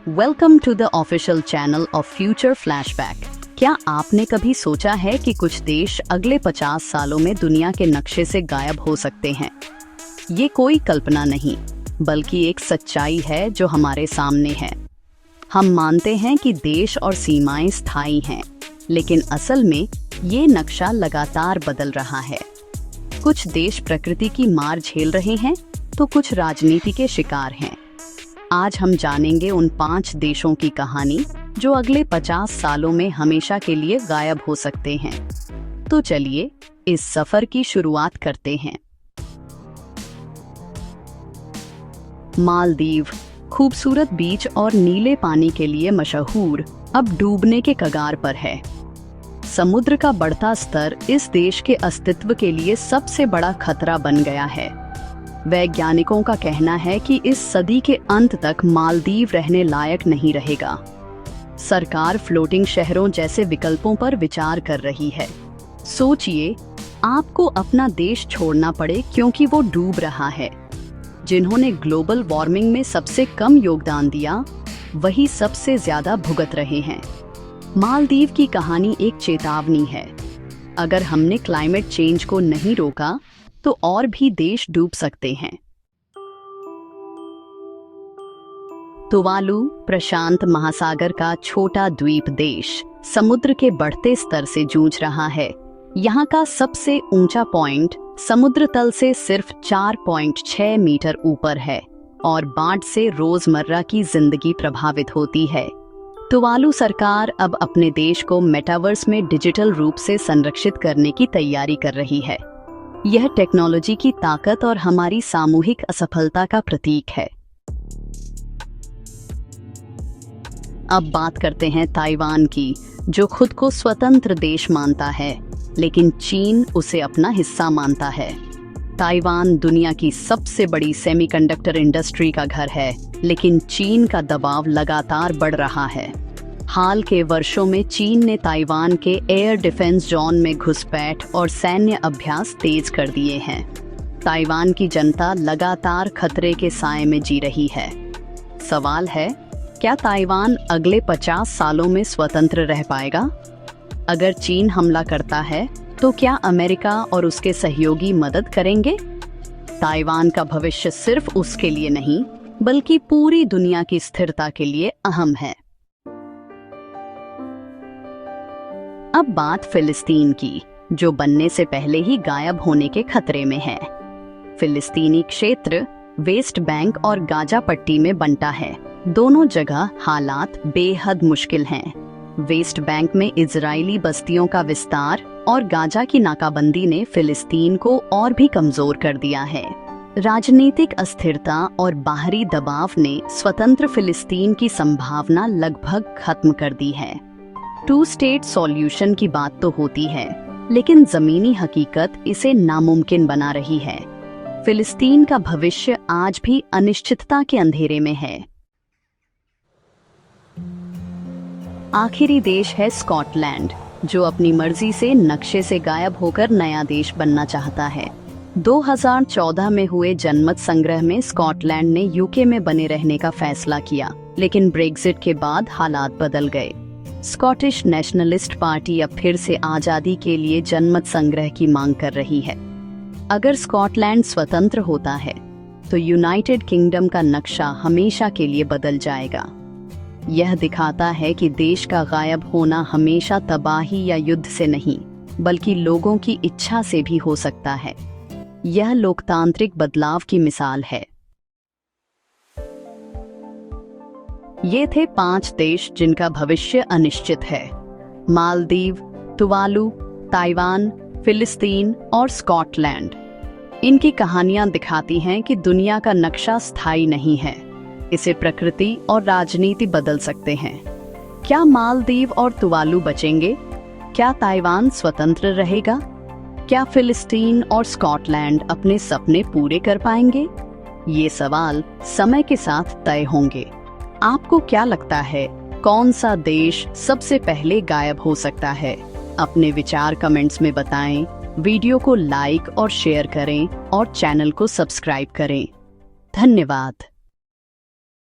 Welcome to the official channel of Future Flashback. क्या आपने कभी सोचा है कि कुछ देश अगले 50 सालों में दुनिया के नक्शे से गायब हो सकते हैं? ये कोई कल्पना नहीं, बल्कि एक सच्चाई है जो हमारे सामने है। हम मानते हैं कि देश और सीमाएं स्थायी हैं, लेकिन असल में ये नक्शा लगातार बदल रहा है। कुछ देश प्रकृति की मार झेल रहे हैं, तो कुछ राजनीति के शिकार हैं। आज हम जानेंगे उन 5 देशों की कहानी जो अगले 50 सालों में हमेशा के लिए गायब हो सकते हैं। तो चलिए इस सफर की शुरुआत करते हैं। मालदीव, खूबसूरत बीच और नीले पानी के लिए मशहूर, अब डूबने के कगार पर है। समुद्र का बढ़ता स्तर इस देश के अस्तित्व के लिए सबसे बड़ा खतरा बन गया है। वैज्ञानिकों का कहना है कि इस सदी के अंत तक मालदीव रहने लायक नहीं रहेगा। सरकार फ्लोटिंग शहरों जैसे विकल्पों पर विचार कर रही है। सोचिए, आपको अपना देश छोड़ना पड़े क्योंकि वो डूब रहा है। जिन्होंने ग्लोबल वार्मिंग में सबसे कम योगदान दिया, वही सबसे ज्यादा भुगत रहे हैं। मालदीव की कहानी एक चेतावनी है। अगर हमने क्लाइमेट चेंज को नहीं रोका, तो और भी देश डूब सकते हैं। तुवालू, प्रशांत महासागर का छोटा द्वीप देश, समुद्र के बढ़ते स्तर से जूझ रहा है। यहाँ का सबसे ऊंचा पॉइंट समुद्र तल से सिर्फ 4.6 मीटर ऊपर है और बाढ़ से रोजमर्रा की जिंदगी प्रभावित होती है। तुवालू सरकार अब अपने देश को मेटावर्स में डिजिटल रूप से संरक्षित करने की तैयारी कर रही है। यह टेक्नोलॉजी की ताकत और हमारी सामूहिक असफलता का प्रतीक है। अब बात करते हैं ताइवान की, जो खुद को स्वतंत्र देश मानता है, लेकिन चीन उसे अपना हिस्सा मानता है। ताइवान दुनिया की सबसे बड़ी सेमीकंडक्टर इंडस्ट्री का घर है, लेकिन चीन का दबाव लगातार बढ़ रहा है। हाल के वर्षों में चीन ने ताइवान के एयर डिफेंस जोन में घुसपैठ और सैन्य अभ्यास तेज कर दिए हैं। ताइवान की जनता लगातार खतरे के साए में जी रही है। सवाल है, क्या ताइवान अगले 50 सालों में स्वतंत्र रह पाएगा? अगर चीन हमला करता है, तो क्या अमेरिका और उसके सहयोगी मदद करेंगे? ताइवान का भविष्य सिर्फ उसके लिए नहीं, बल्कि पूरी दुनिया की स्थिरता के लिए अहम है। अब बात फिलिस्तीन की, जो बनने से पहले ही गायब होने के खतरे में है। फिलिस्तीनी क्षेत्र वेस्ट बैंक और गाजा पट्टी में बंटा है। दोनों जगह हालात बेहद मुश्किल हैं। वेस्ट बैंक में इजरायली बस्तियों का विस्तार और गाजा की नाकाबंदी ने फिलिस्तीन को और भी कमजोर कर दिया है। राजनीतिक अस्थिरता और बाहरी दबाव ने स्वतंत्र फिलिस्तीन की संभावना लगभग खत्म कर दी है। 2 स्टेट सॉल्यूशन की बात तो होती है, लेकिन जमीनी हकीकत इसे नामुमकिन बना रही है। फिलिस्तीन का भविष्य आज भी अनिश्चितता के अंधेरे में है। आखिरी देश है स्कॉटलैंड, जो अपनी मर्जी से नक्शे से गायब होकर नया देश बनना चाहता है। 2014 में हुए जनमत संग्रह में स्कॉटलैंड ने यूके में बने रहने का फैसला किया, लेकिन ब्रेक्जिट के बाद हालात बदल गए। स्कॉटिश नेशनलिस्ट पार्टी अब फिर से आजादी के लिए जनमत संग्रह की मांग कर रही है। अगर स्कॉटलैंड स्वतंत्र होता है, तो यूनाइटेड किंगडम का नक्शा हमेशा के लिए बदल जाएगा। यह दिखाता है कि देश का गायब होना हमेशा तबाही या युद्ध से नहीं, बल्कि लोगों की इच्छा से भी हो सकता है। यह लोकतांत्रिक बदलाव की मिसाल है। ये थे 5 देश जिनका भविष्य अनिश्चित है। मालदीव, तुवालू, ताइवान, फिलिस्तीन और स्कॉटलैंड। इनकी कहानियां दिखाती हैं कि दुनिया का नक्शा स्थायी नहीं है। इसे प्रकृति और राजनीति बदल सकते हैं। क्या मालदीव और तुवालू बचेंगे? क्या ताइवान स्वतंत्र रहेगा? क्या फिलिस्तीन और स्कॉटलैंड अपने सपने पूरे कर पाएंगे? ये सवाल समय के साथ तय होंगे। आपको क्या लगता है, कौन सा देश सबसे पहले गायब हो सकता है? अपने विचार कमेंट्स में बताएं। वीडियो को लाइक और शेयर करें और चैनल को सब्सक्राइब करें। धन्यवाद।